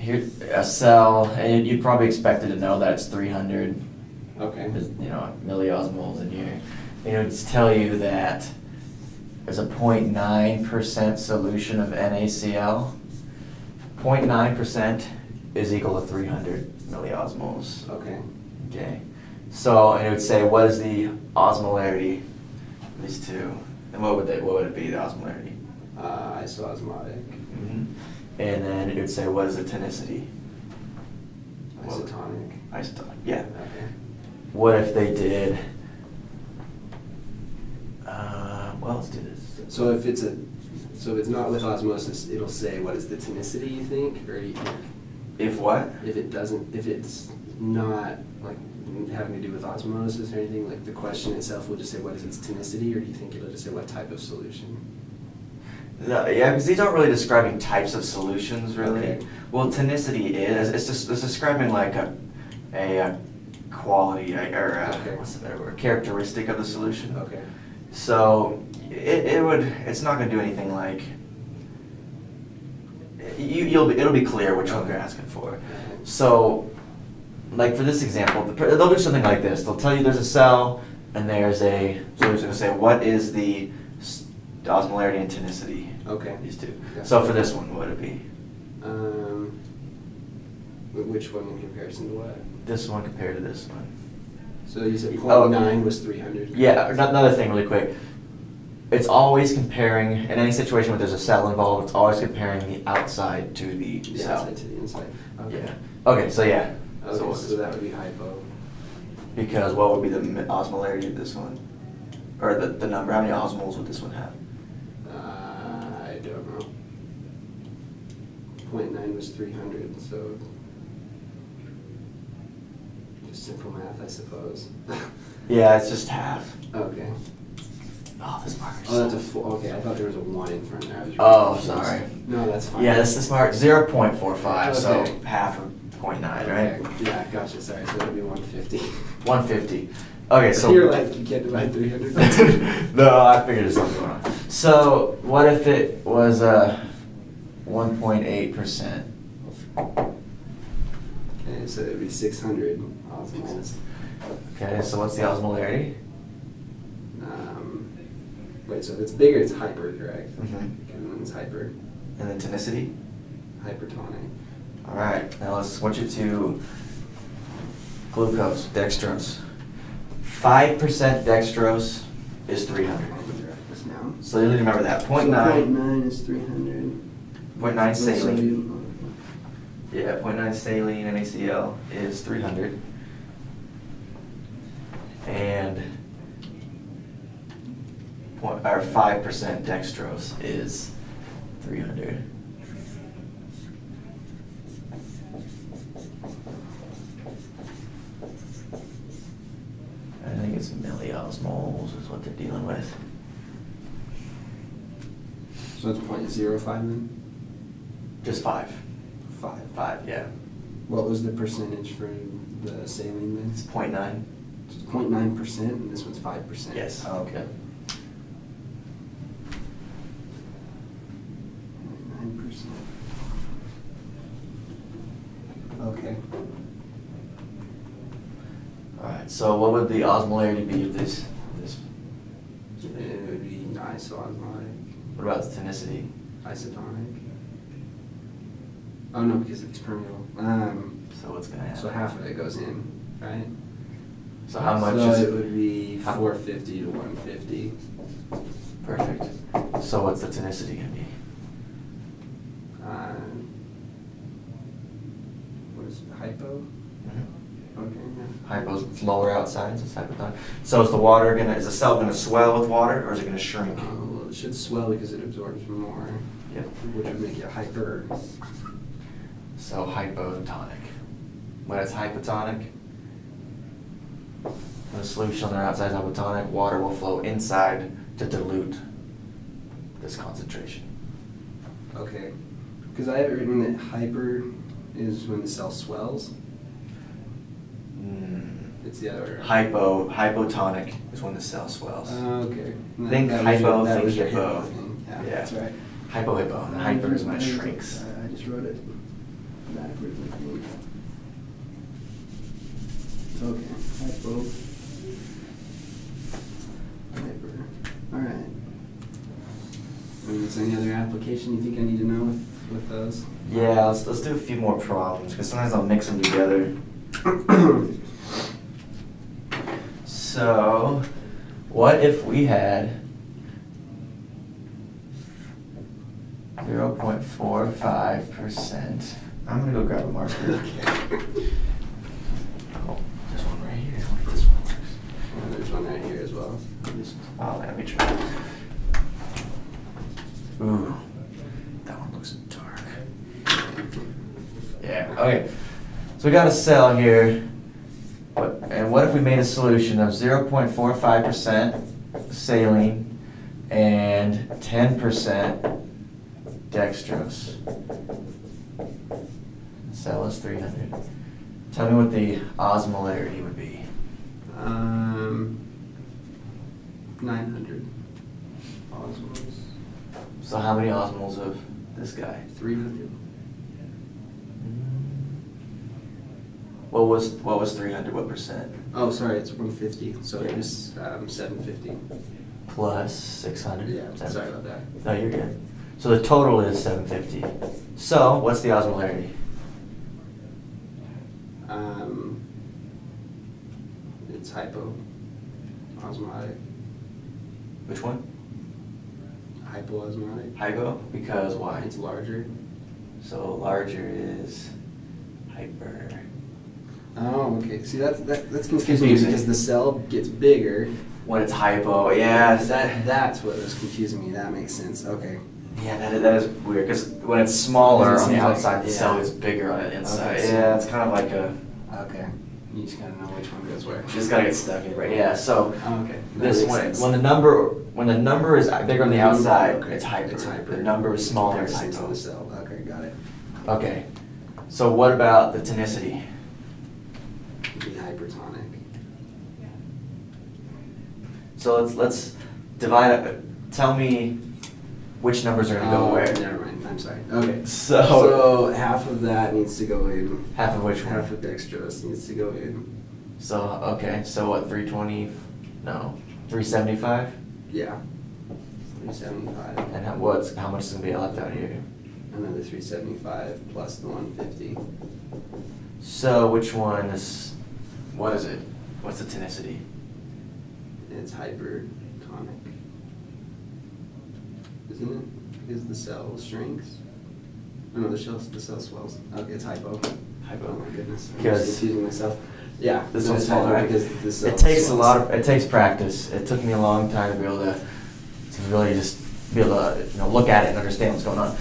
here a cell, and you'd probably expect it to know that it's 300. Okay. Milliosmoles in here. And it would tell you that there's a 0.9% solution of NaCl. 0.9% is equal to 300 milliosmoles. Okay. Okay. So, and it would say, what is the osmolarity of these two? And what would it be, the osmolarity? Isoosmotic. Mm-hmm. And then it would say, what is the tonicity? Isotonic. Isotonic, yeah. Okay. What if they did, well, let's do this. So if it's not with osmosis, it'll say what is the tonicity, you think, or you think? If what? If it's not like having to do with osmosis or anything, like the question itself will just say what is its tonicity, or do you think it'll just say what type of solution? No, yeah, because these aren't really describing types of solutions, really. Okay. Well, tonicity it's describing like a quality or Okay. what's the better word? Characteristic of the solution. Okay. So it's not going to do anything like it'll be clear which one they're asking for. Okay. So, like for this example, they'll do something like this. They'll tell you there's a cell and there's so they're going to say what is the osmolarity and tonicity. Okay. These two. Yeah. So for this one, what would it be? Which one in comparison to what? This one compared to this one. So you said 0.9 was 300. Yeah. Another thing, really quick. It's always comparing in any situation where there's a cell involved. It's always comparing the outside to the cell. Outside to the inside. Okay. Yeah. Okay. So yeah. Okay, So that would be hypo. Because what would be the osmolarity of this one, or the number? How many osmoles would this one have? I don't know. 0.9 was 300, so just simple math, I suppose. Yeah, it's just half. Okay. Oh, this marker's. Oh, that's a 4. Okay, I thought there was a 1 in front there. I was Oh, really sorry. No, that's fine. Yeah, this mark 0.45, so Okay. half of 0.9, Okay. right? Yeah, gotcha. Sorry, so that would be 150. 150. Okay, so. You're like, you can't divide 300. No, I figured there's something going on. So, what if it was 1.8%? Okay, so it would be 600 osmoles. Okay, so what's the osmolarity? Wait, so if it's bigger, it's hyper, correct? Mm-hmm. Okay, and then it's hyper. And then tonicity? Hypertonic. All right, now let's switch it to glucose, dextrose. 5% dextrose is 300. This now. So you need to remember that. 0.9. 0.9 is 300. 0.9 saline. Sodium. Yeah, 0.9 saline NaCl is 300. And 5% dextrose is 300. I think it's milliosmoles is what they're dealing with. So it's 0.05 then? Just 5. 5. 5, yeah. What was the percentage for the saline then? It's 0.9. So it's 0.9% and this one's 5%? Yes. Oh, okay. 0.9%. Okay. Alright, so what would the osmolarity be of this? It would be isoosmotic. What about the tonicity? Isotonic. Oh no, because it's permeable. So what's going to happen? So half of it goes in, right? So how much so is it would be 450 to 150. Perfect. So what's the tonicity going to be? What is it, hypo? Mm-hmm. Okay, yeah. Hypo's lower outside, so it's hypotonic. So is the cell going to swell with water, or is it going to shrink? Well, it should swell because it absorbs more, Yep. which would make it hyper. So hypotonic. When it's hypotonic, when the solution on the outside is hypotonic, water will flow inside to dilute this concentration. Okay. Because I have written that hyper is when the cell swells. It's the other. Hypotonic is when the cell swells. Okay. Think hypo, think was your hippo. thing. Yeah, Yeah. that's right. Hypo, and the hyper is when it shrinks. I just wrote it. backwards, I think. Okay, hypo. Hyper. Alright. Is there any other application you think I need to know with those? Yeah, let's do a few more problems, because sometimes I'll mix them together. So, what if we had 0.45%? I'm gonna go grab a marker. Okay. Oh, there's one right here. I wonder if this one works. And there's one right here as well. Oh, let me try. Ooh, that one looks dark. Yeah, okay. So we got a cell here. And what if we made a solution of 0.45% saline and 10% dextrose? The cell is 300. Tell me what the osmolarity would be. 900 osmoles. So how many osmoles of this guy? 300. What was 300? What percent? Oh, sorry, it's 150. So it is 750. Plus 600? Yeah, sorry about that. No, you're good. So the total is 750. So what's the osmolarity? It's hypoosmotic. Which one? Hypoosmotic. Hypo? Because why? It's larger. So larger is hyper. Oh, okay. See, that's confusing because the cell gets bigger. When it's hypo, yeah. That's what was confusing me. That makes sense. Okay. Yeah, that is weird because when it's smaller on the Seems like- outside, the cell yeah. is bigger on the inside. Okay, so- Yeah, it's kind of like a. Okay. You just gotta know which one goes where. Just gotta get stuck in, right? Yeah. So Oh, okay. That this makes one, sense. when the number is bigger on the outside, Okay. it's hyper. It's hyper. The number is smaller, it's Comparison to hypo. the cell. Okay, got it. Okay. So what about the tonicity? Be hypertonic. So let's divide it. Tell me which numbers are gonna go where. Never mind. I'm sorry. Okay. So half of that needs to go in. half of which one? Half of dextrose needs to go in. So okay. So what? 320? No. 375. Yeah. 375. And how much is gonna be left out here? Another 375 plus the 150. So which one is? What is it? What's the tonicity? It's hypertonic. Isn't it? Because the cell shrinks. Oh, no, the cell swells. Okay, it's hypo. Oh Hypo. my goodness. I'm Because- just confusing myself. Yeah, This no, one's it's hypo smaller, right? because the cell It takes swells. it takes practice. It took me a long time to be able to really just be able to look at it and understand what's going on.